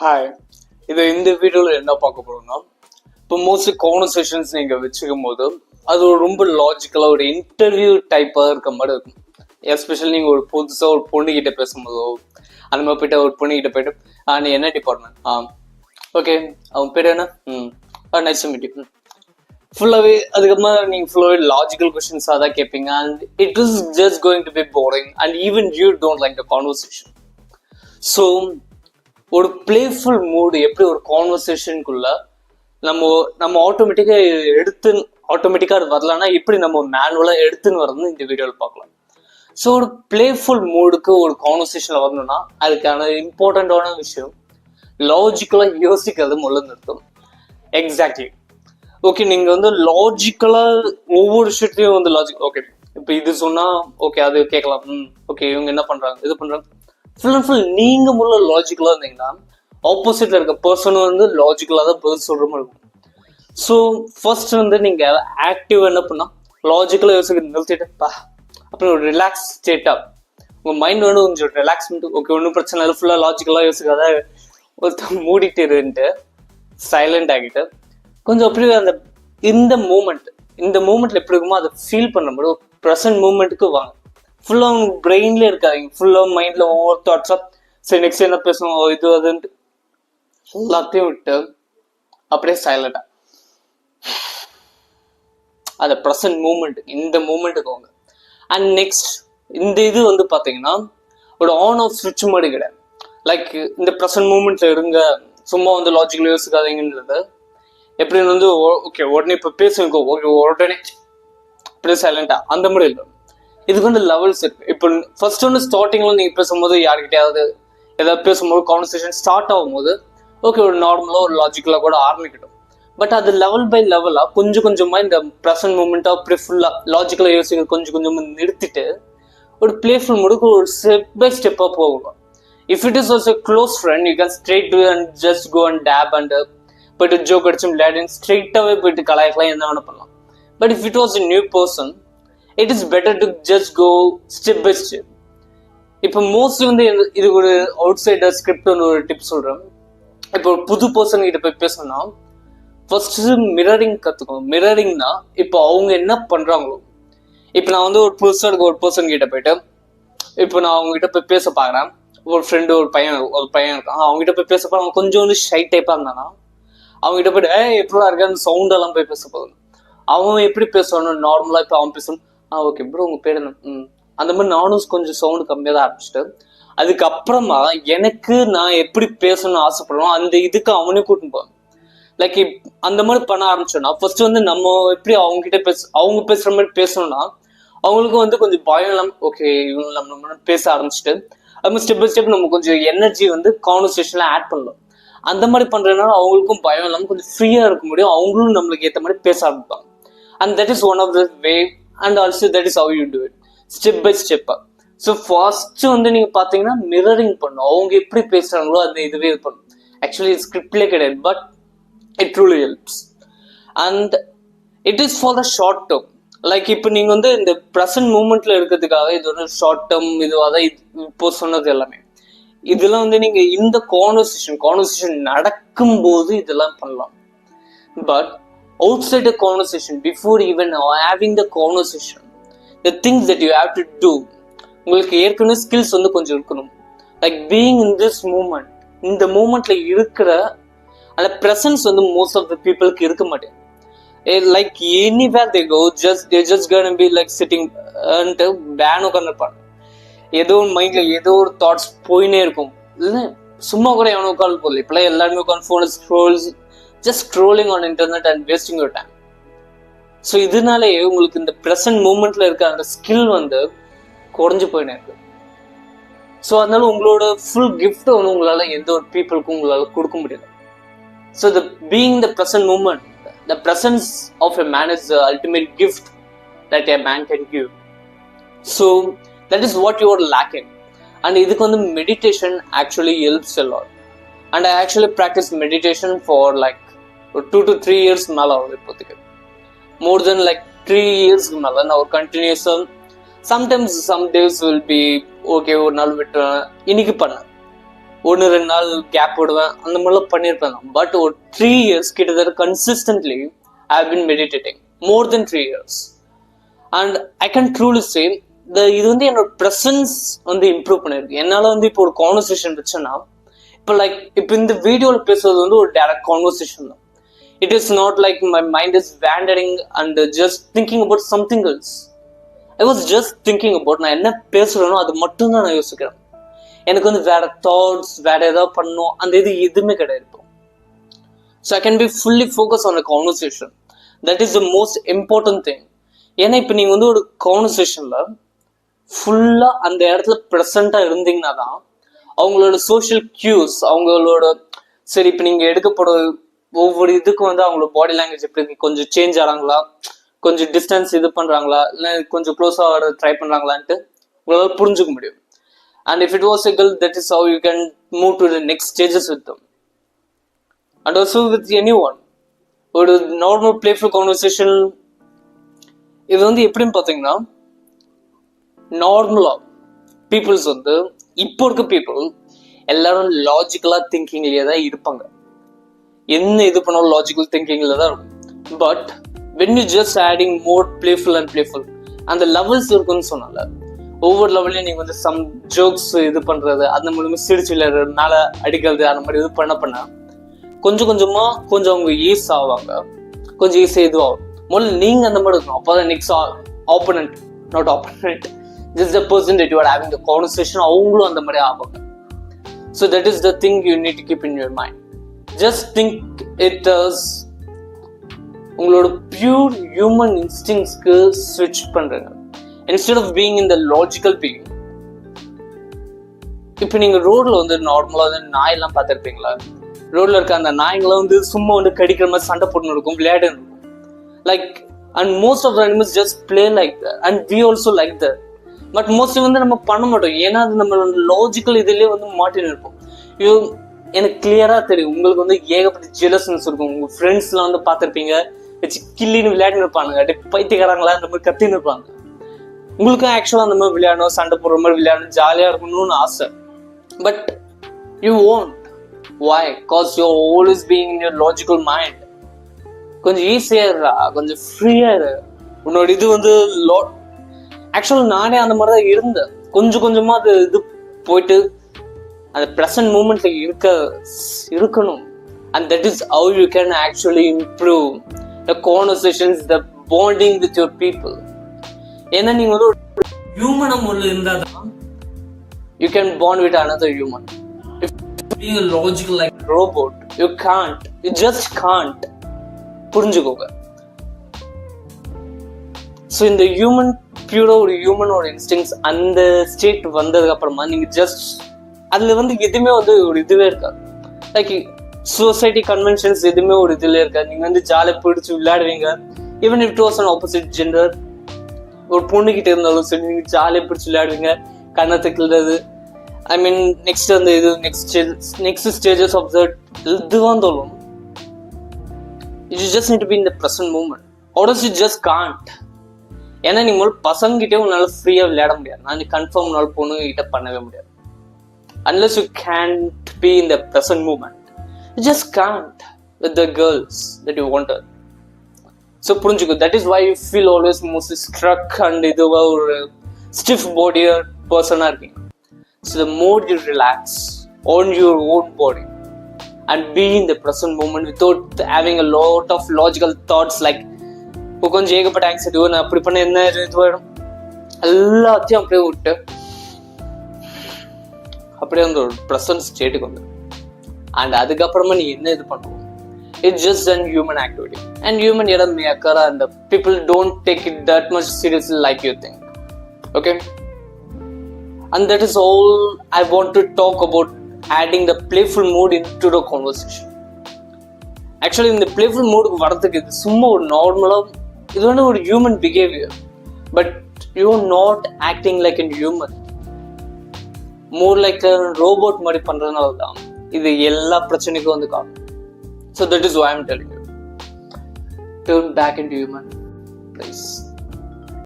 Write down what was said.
Hi, இந்த வீடியோவில் என்ன பார்க்க போறோம்னா, இப்போ மோஸ்ட்லி கான்வர்சேஷன்ஸ் நீங்கள் வச்சுக்கும் போது அது ரொம்ப லாஜிக்கலாக ஒரு இன்டர்வியூ டைப்பாக இருக்க மாதிரி இருக்கும். எஸ்பெஷலி நீங்கள் ஒரு புதுசாக ஒரு பொண்ணுகிட்ட பேசும்போதோ அந்த மாதிரி போய்ட்டு ஒரு பொண்ணுகிட்ட போய்ட்டு நீ என்ன டிபார்ட்மெண்ட், ஓகே, அவன் பேர் என்ன, நைஸ் டு மீட் யூ, ஃபுல்லாகவே அதுக்கப்புறமா நீங்கள் ஃபுல்லாகவே லாஜிக்கல் கொஸ்டின்ஸாக தான் கேட்பீங்க. And it is just going to be boring and even you don't like the conversation. So ஒரு பிளேஃபுல் மூடு எப்படி ஒரு கான்வர்சேஷனுக்குள்ள நம்ம ஆட்டோமேட்டிக்காக அது வரலன்னா எப்படி நம்ம மேனுவலாக எடுத்துன்னு வரணும்னு இந்த வீடியோவில் பார்க்கலாம். ஸோ ஒரு பிளேஃபுல் மூடுக்கு ஒரு கான்வர்சேஷனில் வரணும்னா அதுக்கான இம்பார்ட்டண்ட்டான விஷயம் லாஜிக்கலாக யோசிக்கிறது முதல்ல நிறுத்தும். எக்ஸாக்ட்லி. ஓகே, நீங்கள் லாஜிக்கலாக ஒவ்வொரு விஷயத்துலையும் லாஜிக், ஓகே இப்போ இது சொன்னால் ஓகே அது கேட்கலாம், ஓகே இவங்க என்ன பண்ணுறாங்க இது பண்ணுறாங்க, ஃபுல் அண்ட் ஃபுல் நீங்கள் முள்ள லாஜிக்கலாக இருந்தீங்கன்னா ஆப்போசிட்ல இருக்க பர்சனும் லாஜிக்கலாக தான் பதில் சொல்கிற மாதிரி இருக்கும். ஸோ ஃபர்ஸ்ட் நீங்கள் ஆக்டிவ் என்ன பண்ணால் லாஜிக்கலாக யோசிக்க நிறுத்திட்டு அப்புறம் ஒரு ரிலாக்ஸ் ஸ்டேட்டாக உங்கள் மைண்ட் கொஞ்சம் ரிலாக்ஸ் பண்ணிட்டு ஓகே ஒன்றும் பிரச்சனை இல்லை, ஃபுல்லாக லாஜிக்கலாக யோசிக்காத ஒருத்தர் மூடிட்டு இருந்துட்டு சைலண்ட் ஆகிட்டு கொஞ்சம் அப்படியே இந்த மூமெண்ட்ல எப்படி இருக்குமோ அதை ஃபீல் பண்ண முடியும். ப்ரெசன்ட் மூமெண்ட்டுக்கு வாங்க. ஃபுல்லாக அவங்க பிரெயின்லேயே இருக்காங்க, ஃபுல்லாக மைண்டில் ஒவ்வொரு தாட்ஸாக சரி நெக்ஸ்ட் என்ன பேசணும் இது அதுன்ட்டு எல்லாத்தையும் விட்டு அப்படியே சைலண்டா அந்த ப்ரெசன்ட் மூமெண்ட் இந்த மூமெண்ட்டுக்கு வாங்க. அண்ட் நெக்ஸ்ட் இது பார்த்தீங்கன்னா ஒரு ஆன் ஆஃப் ஸ்விட்ச் மாதிரி கிடையாது. லைக் இந்த ப்ரெசன்ட் மூமெண்ட்ல இருங்க, சும்மா லாஜிக்கல் யோசிக்காதீங்கன்றது எப்படி ஓகே உடனே இப்போ பேசுங்க, ஓகே உடனே அப்படியே சைலண்டா அந்த மாதிரி இல்லை. இதுக்கு லெவல்ஸ் இருக்கு. இப்போ ஃபர்ஸ்ட் ஸ்டார்டிங்ல நீங்க பேசும்போது யாருக்கிட்டையாவது ஏதாவது பேசும்போது கான்வர்சேஷன் ஸ்டார்ட் ஆகும்போது ஓகே ஒரு நார்மலா ஒரு லாஜிக்கலா கூட ஆரம்பிக்கட்டும். பட் அது லெவல் பை லெவலா கொஞ்சம் கொஞ்சமா இந்த ப்ரெசன்ட் மூமெண்டா அப்படி ஃபுல்லா லாஜிக்கலா யோசிக்க கொஞ்சம் கொஞ்சமா நிறுத்திட்டு ஒரு பிளேஃபுல் மூடுக்கு ஒரு ஸ்டெப் பை ஸ்டெப்பா போகலாம். If it is also close friend you can straight to and just go and tap and போயிட்டு ஜோக் அடிச்சு விளையாடி ஸ்ட்ரெயிட்டாவே போயிட்டு கலாய்க்கலாம், என்ன வேணா பண்ணலாம். But if it was a new person it is better to just go step by step. இப்போ மோஸ்ட்லி இது ஒரு அவுட் சைடர் ஸ்கிரிப்ட் ஒரு டிப் சொல்றேன். இப்போ ஒரு புது பர்சன் கிட்ட போய் பேசணும்னா ஃபர்ஸ்ட் மிரரிங் கத்துக்கணும். மிரரிங்னா இப்போ அவங்க என்ன பண்றாங்களோ, இப்போ நான் ஒரு புதுசாக இருக்க ஒரு பர்சன் கிட்ட போயிட்டு இப்போ நான் அவங்க கிட்ட போய் பேச பாக்குறேன். ஒரு ஃப்ரெண்டு ஒரு பையன் இருக்கான், அவங்க கிட்ட போய் பேச போறேன். கொஞ்சம் ஷை டைப்பா இருந்தானா அவங்க கிட்ட போயிட்டு எப்படிலாம் இருக்க அந்த சவுண்ட் எல்லாம் போய் பேச போகுது. அவன் எப்படி பேசணும் நார்மலா இப்போ அவன் பேசணும், ஓகே ப்ரோ உங்க பேர் என்ன, அந்த மாதிரி நானும் கொஞ்சம் சவுண்டு கம்மியாக தான் ஆரம்பிச்சுட்டு அதுக்கப்புறமா எனக்கு நான் எப்படி பேசணும்னு ஆசைப்படுறோம் அந்த இதுக்கு அவனே கூட்டின்னு போவான். லைக் அந்த மாதிரி பண்ண ஆரம்பிச்சோம்னா ஃபர்ஸ்ட் நம்ம எப்படி அவங்க கிட்ட அவங்க பேசுற மாதிரி பேசணும்னா அவங்களுக்கு கொஞ்சம் பயம் இல்லாம ஓகே இவங்க நம்ம பேச ஆரம்பிச்சுட்டு அது ஸ்டெப் பை ஸ்டெப் நம்ம கொஞ்சம் எனர்ஜி கான்வர்சேஷன்ல ஆட் பண்ணலாம். அந்த மாதிரி பண்றதுனால அவங்களுக்கும் பயம் இல்லாம கொஞ்சம் ஃப்ரீயா இருக்க முடியும், அவங்களும் நம்மளுக்கு ஏற்ற மாதிரி பேச ஆரம்பிப்பாங்க. And that is one of the way. And also that is how you do it, step by step. So first நீங்க பாத்தீங்கன்னா மிரரிங் பண்ணும், அவங்க எப்படி பேசுறாங்களோ அந்த இதுவே இது பண்ணும். ஆக்சுவலி ஸ்கிரிப்ட்ல கிடையாது, but it truly helps. And it is for the short term. Like இப்போ நீங்க இந்த ப்ரெசன்ட் மூமெண்ட்ல இருக்கிறதுக்காக இது ஒரு ஷார்ட் டேர்ம் இதுவாக இப்போ சொன்னது எல்லாமே இதெல்லாம் நீங்க இந்த கான்வர்சேஷன் நடக்கும்போது இதெல்லாம் பண்ணலாம். But outside the conversation, before even having the conversation, the things that you have to do, உங்களுக்கு ஏற்கனவே ஸ்கில்ஸ் கொஞ்சம் இருக்கணும். Like being in this moment, இந்த மூமெண்ட்ல இருக்கிற அந்த ப்ரெசன்ஸ் மோஸ்ட் ஆஃப் த பீப்புளுக்கு இருக்க மாட்டேன். Like anywhere they go they just gonna be like sitting and பேன் உட்காந்துருப்பாங்க. ஏதோ ஒரு மைண்ட்ல ஏதோ ஒரு தாட்ஸ் போயினே இருக்கும். இல்லை சும்மா கூட எவனோ உட்காந்து போகல, இப்பெல்லாம் எல்லாருமே உட்காந்து phone scrolls just scrolling on internet and wasting your time. So இதனாலே உங்களுக்கு இந்த ப்ரெசன்ட் மூமெண்ட்ல இருக்க அந்த ஸ்கில் குறைஞ்சு போயினே இருக்கு. ஸோ அதனால உங்களோட ஃபுல் கிஃப்ட் உங்களால எந்த ஒரு பீப்புளுக்கும் உங்களால கொடுக்க முடியாது. So the being the present moment, the presence of a man is the ultimate gift that a man can give. So that is what you are lacking. And இதுக்கு meditation actually helps a lot. And I actually practice meditation for like 2 to 3 years மேல ஆகுது இப்போதைக்கு. மோர் then like 3 years மேல நான் ஒரு கண்டினியூஸா sometimes some days will be okay ஒரு நாள் விட்டு இன்னைக்கு பண்ணேன் 1-2 நாள் கேப் விடுவேன், அந்த மாதிரிலாம் பண்ணியிருப்பேன். பட் ஒரு 3 years கிட்டத்தட்ட consistently I have been meditating, more than 3 years. And I can truly say இது வந்து என்னோட ப்ரெசன்ஸ் வந்து இம்ப்ரூவ் பண்ணியிருக்கு. என்னால் வந்து இப்போ ஒரு கான்வர்சேஷன் வச்சேன்னா, இப்போ இந்த வீடியோவில் பேசுறது வந்து ஒரு டைரக்ட் கான்வர்சேஷன் தான். It is not like my mind is wandering and just thinking about something else. I was just thinking about நான் என்ன பேசுறேனோ அது மட்டும் தான் நான் யோசிக்கிறேன். எனக்கு வந்து வேற தாட்ஸ், வேற ஏதாவது பண்ணணும் அந்த இது எதுவுமே கிடையாது. So I can be fully focused on a conversation. That is the most important thing. ஏன்னா இப்போ நீங்கள் வந்து ஒரு கான்வர்சேஷனில் ஃபுல்லாக அந்த இடத்துல ப்ரெசண்ட்டாக இருந்தீங்கன்னா தான் அவங்களோட சோஷியல் கியூஸ், அவங்களோட சரி இப்போ நீங்கள் எடுக்கப்பட ஒவ்வொரு இதுக்கும் வந்து அவங்களோட பாடி லாங்குவேஜ் எப்படி கொஞ்சம் சேஞ்ச் ஆகிறாங்களா, கொஞ்சம் டிஸ்டன்ஸ் இது பண்ணுறாங்களா, இல்லை கொஞ்சம் க்ளோஸாக வர ட்ரை பண்ணுறாங்களான்ட்டு உங்களால் புரிஞ்சுக்க முடியும். And if it was a girl, that is how you can move to the next stages with them. And also with any one. ஒரு நார்மல் பிளேஃபுல் கான்வர்சேஷன் இது வந்து எப்படின்னு பார்த்தீங்கன்னா, நார்மலாக பீப்புள்ஸ் வந்து இப்போ இருக்க பீப்புள் எல்லாரும் லாஜிக்கலாக திங்கிங்லேயே தான் இருப்பாங்க. என்ன இது பண்ணாலும் லாஜிக்கல் திங்கிங்ல தான் இருக்கும். But when you just adding more playful and playful, அந்த லெவல்ஸ் இருக்குன்னு சொன்னால ஒவ்வொரு லெவல்லையும் நீங்கள் வந்து சம் ஜோக்ஸ் இது பண்ணுறது, அந்த மூலமாக சிரிச்சு விளையாடுறது, மேலே அடிக்கிறது, அந்த மாதிரி இது பண்ண கொஞ்சம் கொஞ்சமாக கொஞ்சம் அவங்க ஈஸ் ஆவாங்க, கொஞ்சம் ஈஸியாக இதுவாகும். முதல்ல நீங்கள் அந்த மாதிரி இருக்கணும். அப்போ தான் next opponent, not opponent, just the person that you are having the conversation, அவங்களும் அந்த மாதிரி ஆவாங்க. So that is the thing you need to keep in your mind. Just think it as உங்களோட பியூர் ஹியூமன் இன்ஸ்டிங்ஸ்க்கு ஸ்விட்ச் பண்றீங்க instead of being in the logical being. இப்போ நீங்க ரோட்ல வந்து நார்மலா வந்து நாயெல்லாம் பார்த்துருப்பீங்களா? ரோட்ல இருக்க அந்த நாய்ங்களாம் வந்து சும்மா வந்து கடிக்கிற மாதிரி சண்டை போட்டு இருக்கும், விளையாடு இருக்கும். Like and most of the animals just play like that and we also like that. But mostly வந்து நம்ம பண்ண மாட்டோம், ஏன்னா அது நம்ம லாஜிக்கல் இதுலேயே வந்து மாட்டின்னு இருப்போம். எனக்கு கிளியராக தெரியும் உங்களுக்கு வந்து ஏகப்பட்ட ஜெலஸ்னஸ் இருக்கும். உங்கள் ஃப்ரெண்ட்ஸ்லாம் வந்து பார்த்துருப்பீங்க, வச்சு கிள்ளின்னு விளையாடின்னு இருப்பானுங்க, அப்படியே பைத்தியக்காரங்களா அந்த மாதிரி கத்தின்னு இருப்பாங்க. உங்களுக்கும் ஆக்சுவலாக அந்த மாதிரி விளையாடணும், சண்டை போடுற மாதிரி விளையாடணும், ஜாலியாக இருக்கணும்னு ஆசை. But you won't. Why? Because you're always being in your logical mind. கொஞ்சம் ஈஸியாக இருடா, கொஞ்சம் ஃப்ரீயாக இரு. உன்னோட இது வந்து ஆக்சுவலாக நானே அந்த மாதிரி தான் இருந்தேன். கொஞ்சம் கொஞ்சமாக அது இது போயிட்டு அந்த ப்ரெசன்ட் மூமெண்ட்ல இருக்கணும். And that is how you can actually improve the conversations, the bonding with your people. ஏன்னா நீங்க வந்து ஹியூமன் உள்ள இருந்தால் தான் you can bond with another human. If being a logical like a robot, you can't. You just can't. புரிஞ்சுக்கோங்க. So இந்த human பியூரா ஒரு ஹியூமனோட instincts அந்த ஸ்டேட் வந்ததுக்கு அப்புறமா நீங்க ஜஸ்ட் அதுல வந்து எதுவுமே வந்து ஒரு இதுவே இருக்காது. லைக் சொசைட்டி கன்வென்ஷன்ஸ் எதுவுமே ஒரு இதுல இருக்காது. நீங்க வந்து ஜாலியாக பிடிச்சி விளையாடுவீங்க. Even it was an opposite gender, ஒரு பொண்ணுகிட்ட இருந்தாலும் சரி நீங்க ஜாலியாக பிடிச்சி விளையாடுவீங்க, கண்ணத்தை கிள்றது. ஐ மீன் நெக்ஸ்ட் அந்த இது நெக்ஸ்ட் ஸ்டேஜஸ் ஆஃப் தட் இதுவாக இருந்தாலும் you just need to be in the present moment. Orders you just can't. ஏன்னா நீங்க முதல்ல பசங்கிட்டே உன்னால ஃப்ரீயா விளையாட முடியாது. நான் கன்ஃபார்ம் நாள் பொண்ணுகிட்ட பண்ணவே முடியாது. Unless you can't be in the present moment, you just can't with the girls that you wanted. So புரிஞ்சுக்கோ, that is why you feel always mostly struck and இதுவா ஒரு stiff body person இருக்கீங்க. So the more you relax on your own body and be in the present moment without having a lot of logical thoughts like கொஞ்சம் ஏகப்பட்ட accident நான் அப்படி பண்ண என்ன இதுவாயிடும், எல்லாத்தையும் அப்படியே விட்டு அப்படியே வந்து ஒரு ப்ரெசன்ட் ஸ்டேட்டுக்கு வந்து அண்ட் அதுக்கப்புறமா நீ என்ன இது பண்ணுவோம். It's just an human activity and human இடம் may occur and people don't take it that much seriously like you think. Okay, and that is all I want to talk about adding the playful mood into the conversation. Actually இந்த playful mood வரதுக்கு இது சும்மா ஒரு நார்மலா இது வந்து ஒரு human behavior, but you are not acting like a human, more like a robot மாதிரி பண்றதுனால தான் இது எல்லா பிரச்சனைக்கும் வந்து காரணம். So that is why I'm telling you, turn back into human, please.